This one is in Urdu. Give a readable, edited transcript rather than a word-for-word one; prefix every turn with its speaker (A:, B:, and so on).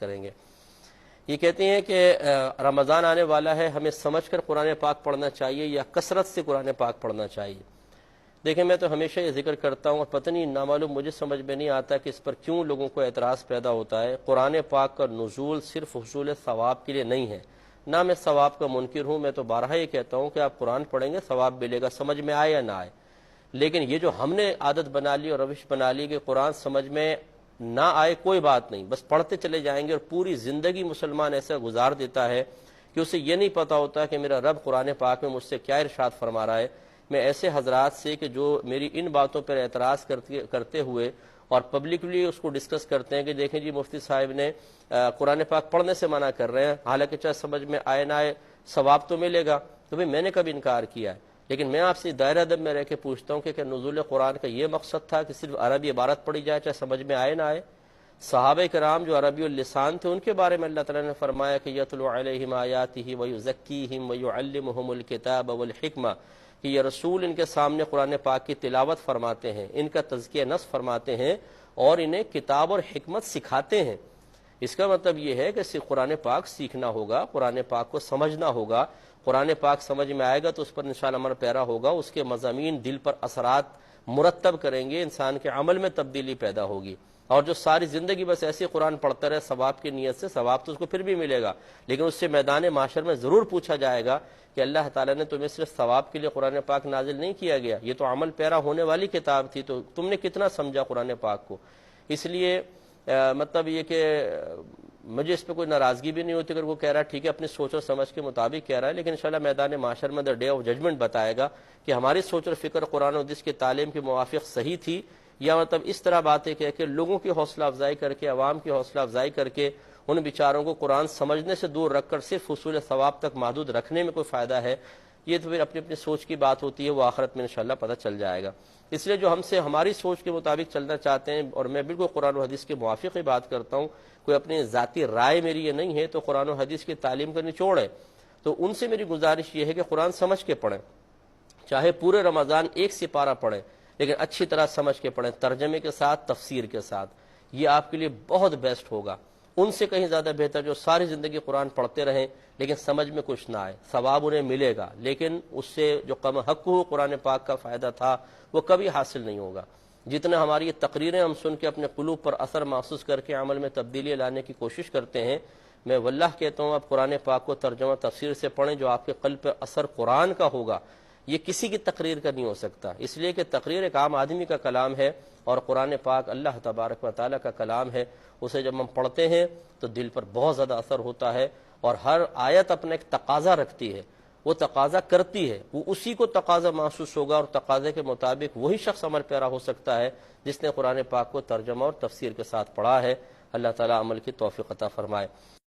A: کریں گے۔ یہ کہتے ہیں کہ رمضان آنے والا ہے، ہمیں سمجھ کر قرآن پاک پڑھنا چاہیے یا کثرت سے قرآن پاک پڑھنا چاہیے؟ دیکھیں، میں تو ہمیشہ یہ ذکر کرتا ہوں اور پتہ نہیں نامعلوم مجھے سمجھ میں نہیں آتا کہ اس پر کیوں لوگوں کو اعتراض پیدا ہوتا ہے۔ قرآن پاک کا نزول صرف حصول ثواب کے لیے نہیں ہے، نہ میں ثواب کا منکر ہوں، میں تو بارہا یہ کہتا ہوں کہ آپ قرآن پڑھیں گے ثواب ملے گا، سمجھ میں آئے یا نہ آئے۔ لیکن یہ جو ہم نے عادت بنا لی اور روش بنا لی کہ قرآن سمجھ میں نہ آئے کوئی بات نہیں، بس پڑھتے چلے جائیں گے، اور پوری زندگی مسلمان ایسا گزار دیتا ہے کہ اسے یہ نہیں پتا ہوتا کہ میرا رب قرآن پاک میں مجھ سے کیا ارشاد فرما رہا ہے۔ میں ایسے حضرات سے کہ جو میری ان باتوں پر اعتراض کرتے ہوئے اور پبلکلی اس کو ڈسکس کرتے ہیں کہ دیکھیں جی مفتی صاحب نے قرآن پاک پڑھنے سے منع کر رہے ہیں، حالانکہ چاہے سمجھ میں آئے نہ آئے ثواب تو ملے گا، تو میں نے کبھی انکار کیا ہے؟ لیکن میں آپ سے دائرہ ادب میں رہ کے پوچھتا ہوں کہ نزول قرآن کا یہ مقصد تھا کہ صرف عربی عبارت پڑھی جائے چاہے سمجھ میں آئے نہ آئے؟ صحابہ کرام جو عربی اللسان تھے ان کے بارے میں اللہ تعالیٰ نے فرمایا کہ یتلو علیہم آیاتہ ویزکیہم ویعلمہم الکتاب والحکمہ، کہ یہ رسول ان کے سامنے قرآن پاک کی تلاوت فرماتے ہیں، ان کا تزکیہ نفس فرماتے ہیں اور انہیں کتاب اور حکمت سکھاتے ہیں۔ اس کا مطلب یہ ہے کہ صرف قرآن پاک سیکھنا ہوگا، قرآن پاک کو سمجھنا ہوگا، قرآن پاک سمجھ میں آئے گا تو اس پر انشاءاللہ عمل پیرا ہوگا، اس کے مضامین دل پر اثرات مرتب کریں گے، انسان کے عمل میں تبدیلی پیدا ہوگی۔ اور جو ساری زندگی بس ایسے قرآن پڑھتا رہے ثواب کی نیت سے، ثواب تو اس کو پھر بھی ملے گا، لیکن اس سے میدان معاشر میں ضرور پوچھا جائے گا کہ اللہ تعالیٰ نے تمہیں صرف ثواب کے لیے قرآن پاک نازل نہیں کیا گیا، یہ تو عمل پیرا ہونے والی کتاب تھی، تو تم نے کتنا سمجھا قرآن پاک کو؟ اس لیے مطلب یہ کہ مجھے اس پہ کوئی ناراضگی بھی نہیں ہوتی اگر وہ کہہ رہا ہے ٹھیک ہے اپنی سوچ اور سمجھ کے مطابق کہہ رہا ہے، لیکن انشاءاللہ میدان معاشر میں ڈے آف ججمنٹ بتائے گا کہ ہماری سوچ اور فکر قرآن و حدیث کی تعلیم کے موافق صحیح تھی، یا مطلب اس طرح باتیں کہہ کے لوگوں کی حوصلہ افزائی کر کے، عوام کی حوصلہ افزائی کر کے ان بیچاروں کو قرآن سمجھنے سے دور رکھ کر صرف حصول ثواب تک محدود رکھنے میں کوئی فائدہ ہے؟ یہ تو پھر اپنی اپنی سوچ کی بات ہوتی ہے، وہ آخرت میں انشاءاللہ پتہ چل جائے گا۔ اس لیے جو ہم سے ہماری سوچ کے مطابق چلنا چاہتے ہیں، اور میں بالکل قرآن و حدیث کے موافق ہی بات کرتا ہوں، کوئی اپنی ذاتی رائے میری یہ نہیں ہے، تو قرآن و حدیث کی تعلیم کا نچوڑ ہے، تو ان سے میری گزارش یہ ہے کہ قرآن سمجھ کے پڑھیں، چاہے پورے رمضان ایک سپارہ پڑھیں، لیکن اچھی طرح سمجھ کے پڑھیں، ترجمے کے ساتھ، تفسیر کے ساتھ، یہ آپ کے لیے بہت بیسٹ ہوگا۔ ان سے کہیں زیادہ بہتر جو ساری زندگی قرآن پڑھتے رہیں لیکن سمجھ میں کچھ نہ آئے، ثواب انہیں ملے گا لیکن اس سے جو کم حق ہو قرآن پاک کا فائدہ تھا وہ کبھی حاصل نہیں ہوگا۔ جتنے ہماری یہ تقریریں ہم سن کے اپنے قلوب پر اثر محسوس کر کے عمل میں تبدیلی لانے کی کوشش کرتے ہیں، میں واللہ کہتا ہوں آپ قرآن پاک کو ترجمہ تفسیر سے پڑھیں، جو آپ کے قلب پر اثر قرآن کا ہوگا یہ کسی کی تقریر کا نہیں ہو سکتا، اس لیے کہ تقریر ایک عام آدمی کا کلام ہے اور قرآن پاک اللہ تبارک و تعالیٰ کا کلام ہے، اسے جب ہم پڑھتے ہیں تو دل پر بہت زیادہ اثر ہوتا ہے، اور ہر آیت اپنا ایک تقاضا رکھتی ہے، وہ تقاضا کرتی ہے، وہ اسی کو تقاضا محسوس ہوگا، اور تقاضے کے مطابق وہی شخص عمل پیرا ہو سکتا ہے جس نے قرآن پاک کو ترجمہ اور تفسیر کے ساتھ پڑھا ہے۔ اللہ تعالیٰ عمل کی توفیق عطا فرمائے۔